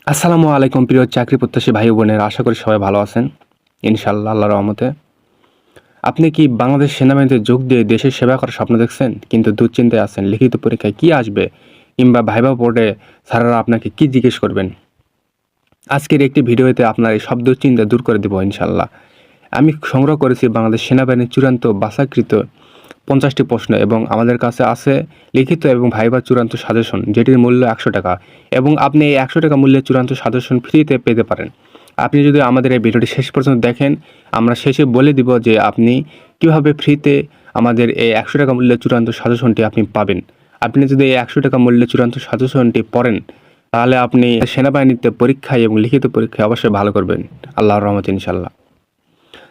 আসসালামু আলাইকুম প্রিয় চাকরি প্রত্যাশী ভাই বোনেরা, আশা করি সবাই ভালো আছেন ইনশাআল্লাহ আল্লাহর রহমতে। আপনি কি বাংলাদেশ সেনাবাহিনীতে যোগ দিয়ে দেশের সেবা করার স্বপ্ন দেখছেন, কিন্তু দুশ্চিন্তায় আছেন লিখিত পরীক্ষায় কি আসবে কিংবা ভাইবা বোর্ডে স্যারেরা আপনাকে কি জিজ্ঞেস করবেন? আজকের একটি ভিডিওতে আপনার এই সব দুশ্চিন্তা দূর করে দেব ইনশাআল্লাহ। আমি সংগ্রহ করেছি বাংলাদেশ সেনাবাহিনীর চূড়ান্ত বাছাইকৃত 50টি প্রশ্ন এবং আমাদের কাছে আছে লিখিত এবং ভাইবার চূড়ান্ত সাজেশন, যেটির মূল্য 100 টাকা এবং আপনি এই 100 টাকা মূল্যের চূড়ান্ত সাজেশন ফ্রিতে পেতে পারেন। আপনি যদি আমাদের এই ভিডিওটি শেষ পর্যন্ত দেখেন, আমরা শেষে বলে দিব যে আপনি কিভাবে ফ্রিতে আমাদের এই 100 টাকা মূল্যের চূড়ান্ত সাজেশনটি আপনি পাবেন। আপনি যদি এই 100 টাকা মূল্যের চূড়ান্ত সাজেশনটি পড়েন, তাহলে আপনি সেনাবাহিনীতে পরীক্ষায় এবং লিখিত পরীক্ষায় অবশ্যই ভালো করবেন আল্লাহর রহমতে ইনশাআল্লাহ।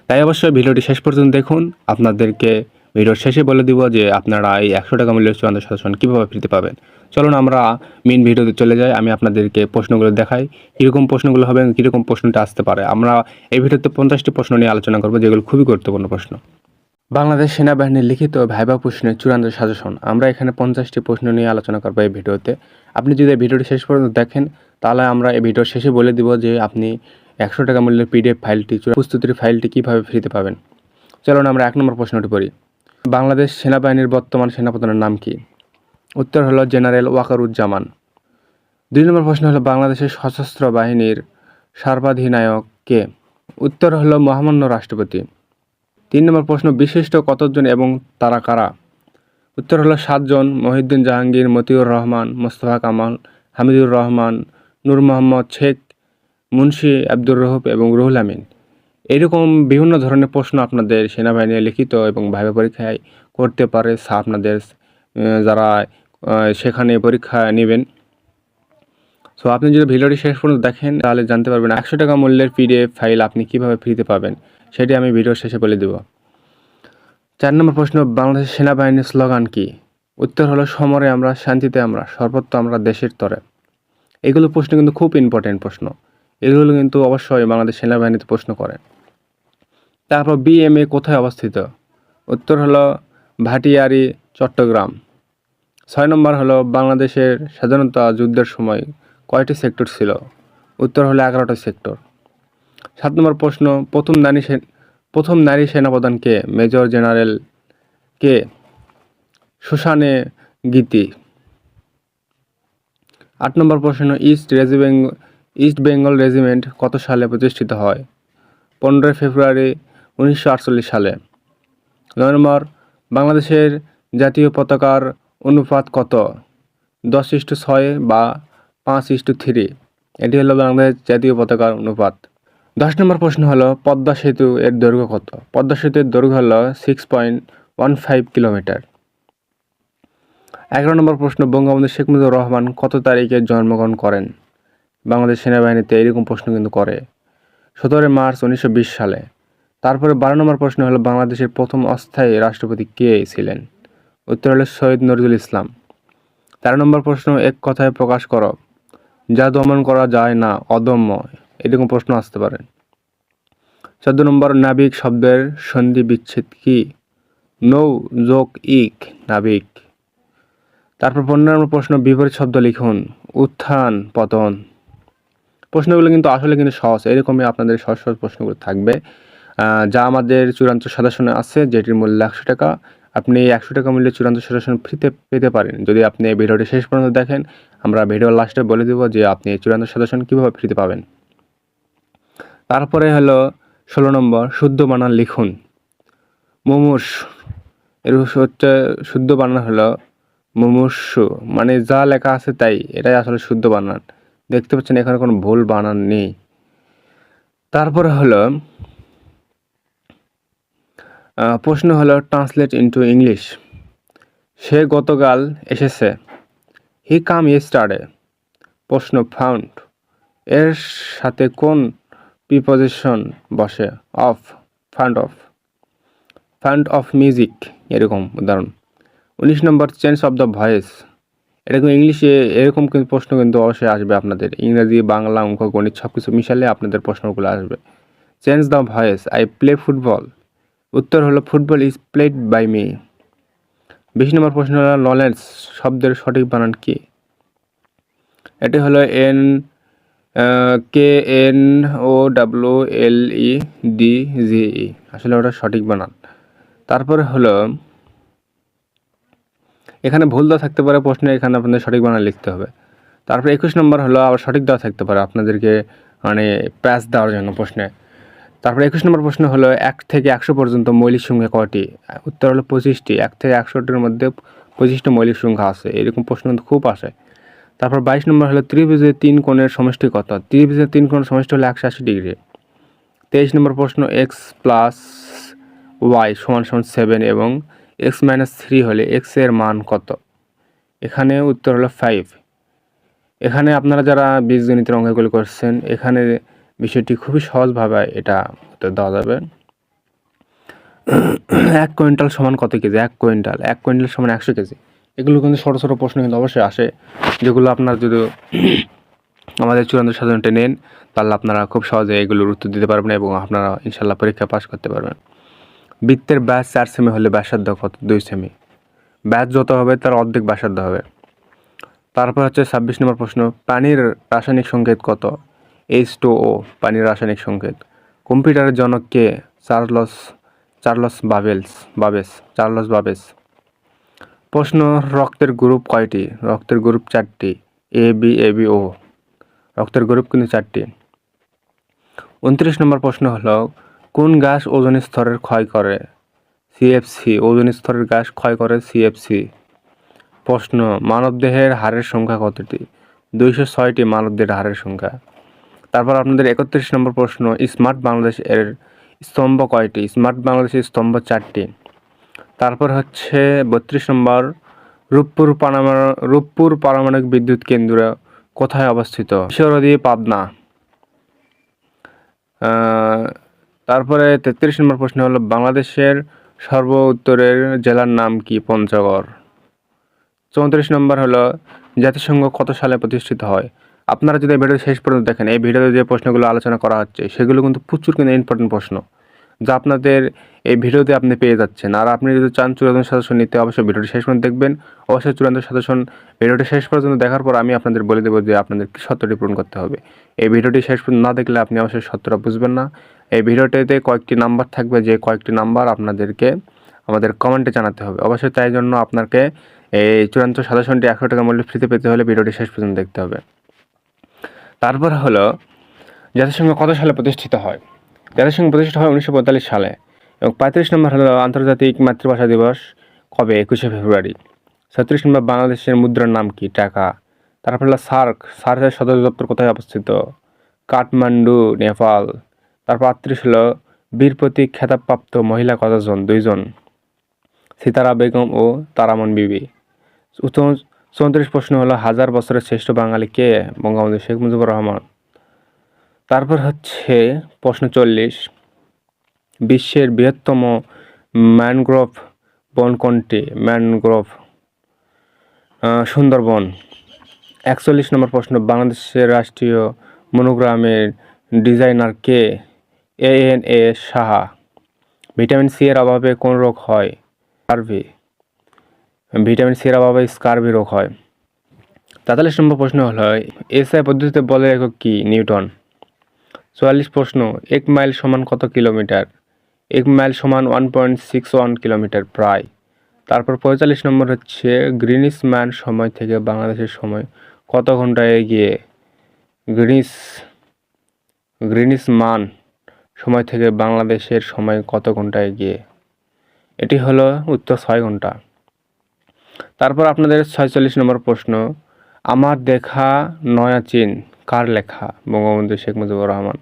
তাই অবশ্যই ভিডিওটি শেষ পর্যন্ত দেখুন। আপনাদেরকে ভিডিওর শেষে বলে দিব যে আপনারা এই 100 টাকা মূল্যের চূড়ান্ত সাজেশন কীভাবে ফ্রিতে পাবেন। চলুন আমরা মেইন ভিডিওতে চলে যাই। আমি আপনাদেরকে প্রশ্নগুলো দেখাই, কীরকম প্রশ্নগুলো হবে এবং কীরকম প্রশ্নটা আসতে পারে। আমরা এই ভিডিওতে 50টি প্রশ্ন নিয়ে আলোচনা করব, যেগুলো খুবই গুরুত্বপূর্ণ প্রশ্ন। বাংলাদেশ সেনাবাহিনীর লিখিত ভাইবা প্রশ্নের চূড়ান্ত সাজেশন। আমরা এখানে 50টি প্রশ্ন নিয়ে আলোচনা করবো এই ভিডিওতে। আপনি যদি এই ভিডিওটি শেষ পর্যন্ত দেখেন, তাহলে আমরা এই ভিডিওর শেষে বলে দিব যে আপনি 100 টাকা মূল্যের পিডিএফ ফাইলটি, প্রস্তুতির ফাইলটি কীভাবে ফ্রিতে পাবেন। চলুন আমরা 1 নম্বর প্রশ্নটি পড়ি। বাংলাদেশ সেনাবাহিনীর বর্তমান সেনাপ্রধানের নাম কি? উত্তর হলো জেনারেল ওয়াকারুজ্জামান। 2 নম্বর প্রশ্ন হলো বাংলাদেশের সশস্ত্র বাহিনীর সর্বাধিনায়ক কে? উত্তর হলো মহামান্য রাষ্ট্রপতি। 3 নম্বর প্রশ্ন, বিশিষ্ট কতজন এবং তারা কারা? উত্তর হলো 7 জন। মহিউদ্দিন জাহাঙ্গীর, মতিউর রহমান, মোস্তফা কামাল, হামিদুর রহমান, নূর মোহাম্মদ শেখ, মুন্সি আব্দুর রউফ এবং রুহুল আমিন। এরকম বিভিন্ন ধরনের প্রশ্ন আপনাদের সেনাবাহিনী লিখিত এবং ভাইবা পরীক্ষায় করতে পারে। আপনাদের যারা সেখানে পরীক্ষা নেবেন। সো আপনি যদি ভিডিওটি শেষ পর্যন্ত দেখেন, তাহলে জানতে পারবেন 100 টাকা মূল্যের পিডিএফ ফাইল আপনি কীভাবে ফ্রিতে পাবেন, সেটি আমি ভিডিওর শেষে বলে দেব। 4 নম্বর প্রশ্ন, বাংলাদেশের সেনাবাহিনীর স্লোগান কি? উত্তর হলো সমরে আমরা, শান্তিতে আমরা, সর্বত্র আমরা, দেশের তরে। এগুলো প্রশ্ন কিন্তু খুব ইম্পর্টেন্ট প্রশ্ন। এগুলো কিন্তু অবশ্যই বাংলাদেশ সেনাবাহিনীতে প্রশ্ন করে। তারপর বিএমএ কোথায় অবস্থিত? উত্তর হলো ভাটিয়ারি, চট্টগ্রাম। 6 নম্বর হলো বাংলাদেশের স্বাধীনতা যুদ্ধের সময় কয়টি সেক্টর ছিল? উত্তর হলো 11টি সেক্টর। 7 নম্বর প্রশ্ন, প্রথম নারী সেনাপ্রধান কে? মেজর জেনারেল কে? সুসানে গীতি। 8 নম্বর প্রশ্ন, ইস্ট বেঙ্গল রেজিমেন্ট কত সালে প্রতিষ্ঠিত হয়? 15 ফেব্রুয়ারি 1948 সালে। 9 নম্বর, বাংলাদেশের জাতীয় পতাকার অনুপাত কত? 10:6 বা 5:3। এটি হলো বাংলাদেশের জাতীয় পতাকার অনুপাত। 10 নম্বর প্রশ্ন হলো পদ্মা সেতু এর দৈর্ঘ্য কত? পদ্মা সেতুর দৈর্ঘ্য হলো 6.15 কিলোমিটার। 11 নম্বর প্রশ্ন, বঙ্গবন্ধু শেখ মুজিবুর রহমান কত তারিখে জন্মগ্রহণ করেন? বাংলাদেশ সেনাবাহিনীতে এরকম প্রশ্ন কিন্তু করে 17 মার্চ 1920 সালে। তারপরে 12 নম্বর প্রশ্ন হলো বাংলাদেশের প্রথম অস্থায়ী রাষ্ট্রপতি কে ছিলেন? উত্তর হলো সৈয়দ নজরুল ইসলাম। 13 নম্বর প্রশ্ন, এক কথায় প্রকাশ করো। যা দমন করা যায় না, অদম্য। এরকম প্রশ্ন আসতে পারে। 14 নম্বর, নাবিক শব্দের সন্ধি বিচ্ছেদ কি? নৌ যোগ ইক, নাবিক। তারপর 15 নম্বর প্রশ্ন, বিপরীত শব্দ লিখুন। উত্থান, পতন। প্রশ্নগুলো কিন্তু আসলে কিন্তু সহজ, এরকমই আপনাদের সহজ সহজ প্রশ্নগুলো থাকবে, যা আমাদের চূড়ান্ত সাজেশনে আছে, যেটির মূল্য 100 টাকা। আপনি 100 টাকা মূল্যের চূড়ান্ত সাজেশন ফ্রিতে পেতে পারেন যদি আপনি এই ভিডিওটি শেষ পর্যন্ত দেখেন। আমরা ভিডিওর লাস্টে বলে দেব যে আপনি এই চূড়ান্ত সাজেশন কীভাবে ফ্রিতে পাবেন। তারপরে হলো 16 নম্বর, শুদ্ধ বানান লিখুন। মুমূর্ষু, এর হচ্ছে শুদ্ধ বানান হলো মুমূর্ষু, মানে যা লেখা আছে তাই, এটাই আসলে শুদ্ধ বানান। দেখতে পাচ্ছেন এখানে কোনো ভুল বানান নেই। তারপরে হলো প্রশ্ন হলো ট্রান্সলেট ইনটু ইংলিশ। সে গতকাল এসেছে। হি কাম ইয়েস্টারডে। প্রশ্ন, ফাউন্ড এর সাথে কোন প্রিপজিশন বসে? অফ, ফাউন্ড অফ মিউজিক, এরকম উদাহরণ। 19 নম্বর, চেঞ্জ অফ দ্য ভয়েস। এরকম ইংলিশে এরকম কিন্তু প্রশ্ন কিন্তু অবশ্যই আসবে আপনাদের। ইংরেজি, বাংলা, অঙ্ক, গণিত সব কিছু মিশালে আপনাদের প্রশ্নগুলো আসবে। Change the voice, I play football. উত্তর হলো football is played by me. 20 number প্রশ্ন হলো নলেজ শব্দের সঠিক বানান কি? এটি হলো KNOWLEDGE, আসলে ওটা সঠিক বানান। তারপরে হলো এখানে ভুল দেওয়া থাকতে পারে প্রশ্নে, এখানে আপনাদের সঠিক বানান লিখতে হবে। তারপরে 21 নম্বর হলো আবার সঠিক দেওয়া থাকতে পারে আপনাদেরকে মানে প্যাচ দেওয়ার জন্য প্রশ্নে। তারপরে 21 নম্বর প্রশ্ন হলো 1 থেকে 100 পর্যন্ত মৌলিক সংখ্যা কয়টি? উত্তর হলো 25টি। 1 থেকে 100টির মধ্যে 25টি মৌলিক সংখ্যা আছে, এরকম প্রশ্ন কিন্তু খুব আসে। তারপর 22 নম্বর হলো ত্রিভুজের 3 কোণের সমষ্টি কত? ত্রিভুজের 3 কোণের সমষ্টি হলো 180 ডিগ্রি। 23 নম্বর প্রশ্ন x প্লাস y সমান সমান 7 এবং x মাইনাস 3 হলে x এর মান কত? এখানে উত্তর হলো 5। এখানে আপনারা যারা বীজগণিতের অঙ্কগুলো করছেন, এখানে বিষয়টি খুবই সহজভাবে এটা উত্তর দেওয়া যাবে। 1 কুইন্টাল সমান কত কেজি? 1 কুইন্টাল সমান 100 কেজি। এগুলো কিন্তু ছোটো ছোটো প্রশ্ন কিন্তু অবশ্যই আসে, যেগুলো আপনারা যদি আমাদের চূড়ান্ত সাজনটা নেন তাহলে আপনারা খুব সহজে এগুলোর উত্তর দিতে পারবেন এবং আপনারা ইনশাল্লাহ পরীক্ষা পাস করতে পারবেন। বৃত্তের ব্যাস 4 সেমি হলে ব্যাসার্ধ কত? 2 সেমি। ব্যাস যত হবে তার অর্ধেক ব্যাসার্ধ হবে। তারপর হচ্ছে 26 নম্বর প্রশ্ন, পানির রাসায়নিক সংকেত কত? H2O, পানির রাসায়নিক সংকেত। কম্পিউটারের জনক কে? চার্লস বাবেজ। প্রশ্ন, রক্তের গ্রুপ কয়টি? রক্তের গ্রুপ 4টি, AB, O। রক্তের গ্রুপ কিন্তু 4টি। 29 নম্বর প্রশ্ন হলো, কোন গ্যাস ওজোন স্তরের ক্ষয় করে? CFC, ওজোন স্তরের গ্যাস ক্ষয় করে CFC। প্রশ্ন, মানবদেহের হাড়ের সংখ্যা কতটি? 206টি মানবদেহের হাড়ের সংখ্যা। তারপর আপনাদের 31 নম্বর প্রশ্ন, স্মার্ট বাংলাদেশ এর স্তম্ভ কয়টি? স্মার্ট বাংলাদেশের স্তম্ভ 4টি। তারপর হচ্ছে 32 নম্বর, রূপপুর পারমাণবিক বিদ্যুৎ কেন্দ্র কোথায় অবস্থিত? ঈশ্বরদী, পাবনা। তারপরে 33 নম্বর প্রশ্ন হলো, বাংলাদেশের সর্ব উত্তরের জেলার নাম কি? পঞ্চগড়। 34 নম্বর হলো, জাতিসংঘ কত সালে প্রতিষ্ঠিত হয়? আপনারা যদি এই ভিডিও শেষ পর্যন্ত দেখেন, এই ভিডিওতে যে প্রশ্নগুলো আলোচনা করা হচ্ছে সেগুলো কিন্তু প্রচুর কিন্তু ইম্পর্টেন্ট প্রশ্ন, যা আপনাদের এই ভিডিওতে আপনি পেয়ে যাচ্ছেন। আর আপনি যদি চান চূড়ান্ত সাজেশন নিতে, অবশ্যই ভিডিওটি শেষ পর্যন্ত দেখবেন। অবশ্যই চূড়ান্ত সাজেশন ভিডিওটি শেষ পর্যন্ত দেখার পর আমি আপনাদের বলে দেবো যে আপনাদের কী সত্যটি পূরণ করতে হবে। এই ভিডিওটি শেষ পর্যন্ত না দেখলে আপনি অবশ্যই সত্যটা বুঝবেন না। এই ভিডিওটিতে কয়েকটি নাম্বার থাকবে, যে কয়েকটি নাম্বার আপনাদেরকে আমাদের কমেন্টে জানাতে হবে। অবশ্যই তাই জন্য আপনাকে এই চূড়ান্ত সাজেশনটি 100 টাকা মূল্যে ফ্রিতে পেতে হলে ভিডিওটি শেষ পর্যন্ত দেখতে হবে। তারপর হলো, জাতিসংঘ কত সালে প্রতিষ্ঠিত হয়? জাতিসংঘ প্রতিষ্ঠিত হয় 1945 সালে। এবং 35 নম্বর হলো, আন্তর্জাতিক মাতৃভাষা দিবস কবে? 21শে ফেব্রুয়ারি। 36 নম্বর, বাংলাদেশের মুদ্রার নাম কি? টাকা। তারপর হলো সার্কের সদর দপ্তর কোথায় অবস্থিত? কাঠমান্ডু, নেপাল। তারপর 38 হলো, বীর প্রতীক খেতাবপ্রাপ্ত মহিলা কতজন? 2 জন, সিতারা বেগম ও তারামন বিবি। 34 প্রশ্ন হলো, 1000 বছরের শ্রেষ্ঠ বাঙালি কে? বঙ্গবন্ধু শেখ মুজিবুর রহমান। তারপর হচ্ছে প্রশ্ন 40, বিশ্বের বৃহত্তম ম্যানগ্রোভ বন কোনটি? সুন্দরবন। 41 নম্বর প্রশ্ন, বাংলাদেশের রাষ্ট্রীয় মনোগ্রামের ডিজাইনার কে? ANA সাহা। ভিটামিন সি এর অভাবে কোন রোগ হয়? স্কারভি। ভিটামিন সি এর অভাবে স্কারভি রোগ হয়। 43 নম্বর প্রশ্ন হলো, SI পদ্ধতিতে বলের একক কি? নিউটন। 44 প্রশ্ন, 1 মাইল সমান কত কিলোমিটার? 1 মাইল সমান 1.61 কিলোমিটার প্রায়। তারপর 45 নম্বর হচ্ছে, গ্রিনিচ মান সময় থেকে বাংলাদেশের সময় কত ঘন্টা এগিয়ে? গ্রিনিচ মান সময় থেকে বাংলাদেশের সময় কত ঘন্টা এগিয়ে? এটি হলো উত্তর 6 ঘন্টা। তারপর আপনাদের 46 নম্বর প্রশ্ন, আমার দেখা নয়া চীন কার লেখা? বঙ্গবন্ধু শেখ মুজিবুর রহমান।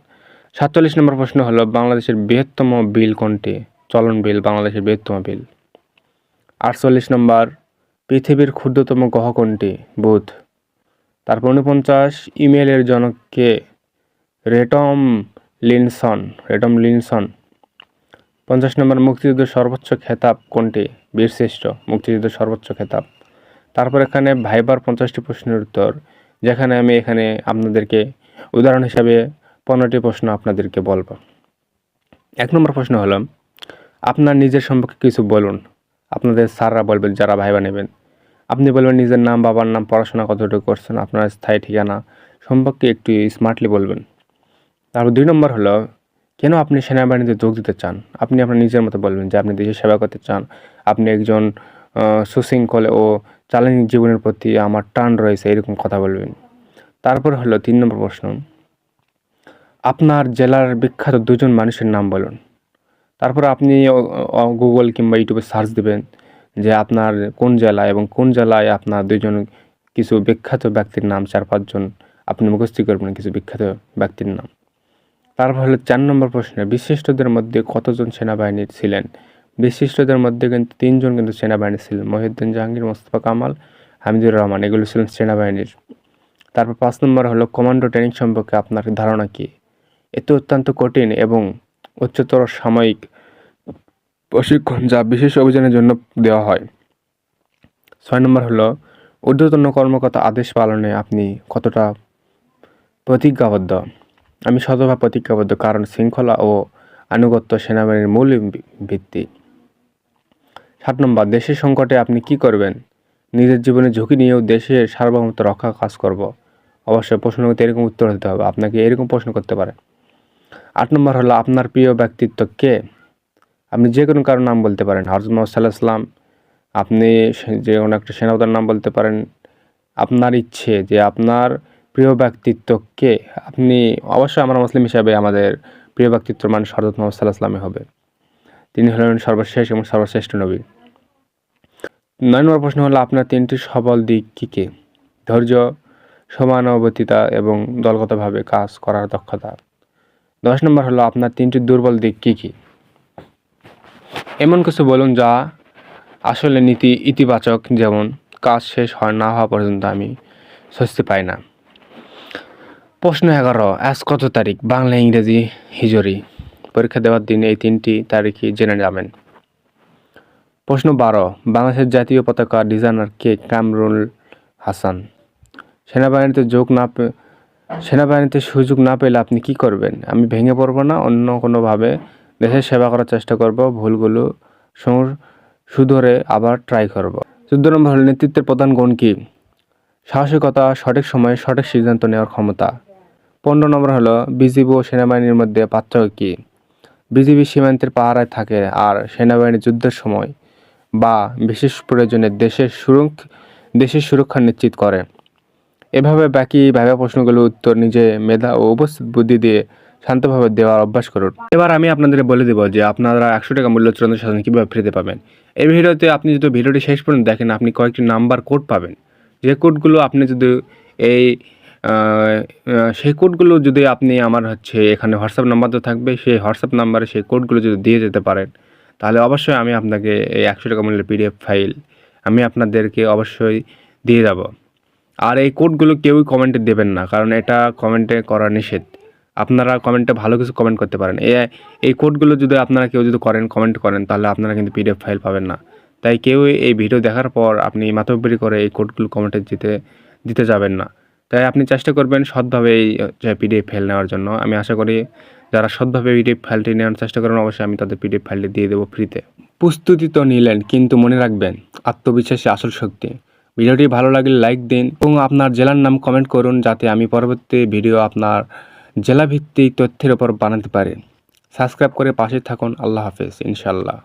47 নম্বর প্রশ্ন হলো, বাংলাদেশের বৃহত্তম বিল কোনটি? চলন বিল, বাংলাদেশের বৃহত্তম বিল। 48 নম্বর, পৃথিবীর ক্ষুদ্রতম গ্রহ কোনটি? বুধ। তারপর 49, ইমেলের জনক কে? রেটম লিনসন। 50 নম্বর, মুক্তিযুদ্ধের সর্বোচ্চ খেতাব কোনটি? বীরশ্রেষ্ঠ, মুক্তিযুদ্ধের সর্বোচ্চ খেতাব। তারপর এখানে ভাইবার 50টি প্রশ্নের উত্তর, যেখানে আমি এখানে আপনাদেরকে উদাহরণ হিসাবে 15টি প্রশ্ন আপনাদেরকে বলবো। 1 নম্বর প্রশ্ন হলো, আপনার নিজের সম্পর্কে কিছু বলুন। আপনাদের স্যাররা বলবেন যারা ভাইবা নেবেন। আপনি বলবেন নিজের নাম, বাবার নাম, পড়াশোনা কতটুকু করছেন, আপনার স্থায়ী ঠিকানা, সম্পর্কে একটু স্মার্টলি বলবেন। তারপর 2 নম্বর হলো, কেন আপনি সেনাবাহিনীতে যোগ দিতে চান? আপনি আপনার নিজের মতো বলবেন যে আপনি দেশের সেবা করতে চান। আপনি একজন সুশৃঙ্খল ও চ্যালেঞ্জিং জীবনের প্রতি আমার টান রয়েছে, এরকম কথা বলবেন। তারপর হলো 3 নম্বর প্রশ্ন, আপনার জেলার বিখ্যাত 2 জন মানুষের নাম বলুন। তারপর আপনি গুগল কিংবা ইউটিউবে সার্চ দিবেন যে আপনার কোন জেলা এবং কোন জেলায় আপনার 2 জন কিছু বিখ্যাত ব্যক্তির নাম, 4-5 জন আপনি মুখস্থ করবেন কিছু বিখ্যাত ব্যক্তির নাম। তারপর হলো 4 নম্বর প্রশ্নে, বিশিষ্টদের মধ্যে কতজন সেনাবাহিনীর ছিলেন? বিশিষ্টদের মধ্যে কিন্তু 3 জন কিন্তু সেনাবাহিনীর ছিলেন। মহিউদ্দিন জাহাঙ্গীর, মোস্তফা কামাল, হামিদুর রহমান, এগুলো ছিলেন সেনাবাহিনীর। তারপর 5 নম্বর হলো, কমান্ডো ট্রেনিং সম্পর্কে আপনার ধারণা কী? এটি অত্যন্ত কঠিন এবং উচ্চতর সাময়িক প্রশিক্ষণ যা বিশেষ অভিযানের জন্য দেওয়া হয়। 6 নম্বর হলো, ঊর্ধ্বতন কর্মকর্তা আদেশ পালনে আপনি কতটা প্রতিজ্ঞাবদ্ধ? আমি শতভাগ প্রতিজ্ঞাবদ্ধ, কারণ শৃঙ্খলা ও আনুগত্য সেনাবাহিনীর মূল ভিত্তি। 7 নম্বর, দেশের সংকটে আপনি কি করবেন? নিজের জীবনের ঝুঁকি নিয়েও দেশের সার্বভৌমত্ব রক্ষা কাজ করব। অবশ্যই প্রশ্ন করতে এরকম উত্তর দিতে হবে, আপনাকে এরকম প্রশ্ন করতে পারে। 8 নম্বর হলো, আপনার প্রিয় ব্যক্তিত্ব কে? আপনি যে কোনো কারোর নাম বলতে পারেন, হযরত মুহাম্মদ সাল্লাল্লাহু আলাইহি ওয়াসাল্লাম, আপনি যে কোনো একটা সেনাপতির নাম বলতে পারেন। আপনার ইচ্ছে যে আপনার প্রিয় ব্যক্তিত্ব কে? আপনি অবশ্যই আমরা মুসলিম হিসাবে আমাদের প্রিয় ব্যক্তিত্ব মানে হযরত মুহাম্মদ সাল্লাল্লাহু আলাইহি ওয়াসাল্লামই হবে। তিনি হলেন সর্বশেষ এবং সর্বশ্রেষ্ঠ নবী। 9 নম্বর প্রশ্ন হলো, আপনার 3টি সবল দিক কী কী? ধৈর্য, সমানুভূতিতা এবং দলগতভাবে কাজ করার দক্ষতা। 10 নম্বর হলো, আপনার 3টি দুর্বল দিক কী কী? এমন কিছু বলুন যা আসলে ইতিবাচক, যেমন কাজ শেষ না হওয়া পর্যন্ত আমি স্বস্তি পাই না। প্রশ্ন 11, আজ কত তারিখ? বাংলা, ইংরেজি, হিজরি। পরীক্ষা দেওয়ার দিন এই 3টি তারিখই জেনে যাবেন। প্রশ্ন 12, বাংলাদেশের জাতীয় পতাকা ডিজাইনার কে? কামরুল হাসান। সেনাবাহিনীতে সুযোগ না পেলে আপনি কি করবেন? আমি ভেঙে পড়ব না, অন্য কোনোভাবে দেশের সেবা করার চেষ্টা করব, ভুলগুলো শুধরে আবার ট্রাই করব। 14 নম্বর হলো, নেতৃত্বের প্রধান গুণ কি? সাহসিকতা, সঠিক সময়ে সঠিক সিদ্ধান্ত নেওয়ার ক্ষমতা। 15 নম্বর হলো, বিজিবি ও সেনাবাহিনীর মধ্যে পার্থক্য কী? বিজিবি সীমান্তের পাহারায় থাকে আর সেনাবাহিনী যুদ্ধের সময় বা বিশেষ প্রয়োজনে দেশের সুরক্ষা নিশ্চিত করে। এভাবে বাকি ভাইবা প্রশ্নগুলোর উত্তর নিজে মেধা ও উপস্থিত বুদ্ধি দিয়ে শান্তভাবে দেওয়ার অভ্যাস করুন। এবার আমি আপনাদের বলে দেব যে আপনারা 100 টাকা মূল্য চূড়ান্ত শাসন কীভাবে ফ্রিতে পাবেন। এই ভিডিওতে আপনি যদি ভিডিওটি শেষ পর্যন্ত দেখেন, আপনি কয়েকটি নাম্বার কোড পাবেন। যে কোডগুলো আপনি যদি সেই কোডগুলো যদি আপনি আমার এখানে হোয়াটসঅ্যাপ নাম্বার তো থাকবে, সেই হোয়াটসঅ্যাপ নাম্বারে সেই কোডগুলো যদি দিয়ে যেতে পারেন, তাহলে অবশ্যই আমি আপনাকে এই 100 টাকা মূল্যের PDF ফাইল আমি আপনাদেরকে অবশ্যই দিয়ে যাব। আর এই কোডগুলো কেউই কমেন্টে দেবেন না, কারণ এটা কমেন্টে করা নিষেধ। আপনারা কমেন্টে ভালো কিছু কমেন্ট করতে পারেন। এই কোডগুলো যদি আপনারা কেউ যদি কমেন্ট করেন, তাহলে আপনারা কিন্তু PDF ফাইল পাবেন না। তাই কেউ এই ভিডিও দেখার পর আপনি মাতব্বরি করে এই কোডগুলো কমেন্টে দিতে যাবেন না। তাই আপনি চেষ্টা করবেন সৎভাবে এই PDF ফাইল নেওয়ার জন্য। আমি আশা করি যারা সৎভাবে PDF ফাইলটি নেওয়ার চেষ্টা করেন, অবশ্যই আমি তাদের PDF ফাইলটি দিয়ে দেবো ফ্রিতে। প্রস্তুতি তো নিলেন, কিন্তু মনে রাখবেন আত্মবিশ্বাসী আসল শক্তি। ভিডিওটি ভালো লাগলে লাইক দিন এবং আপনার জেলার নাম কমেন্ট করুন, যাতে আমি পরবর্তী ভিডিও আপনার জেলাভিত্তিক তথ্যের উপর বানাতে পারি। সাবস্ক্রাইব করে পাশে থাকুন। আল্লাহ হাফেজ। ইনশাআল্লাহ।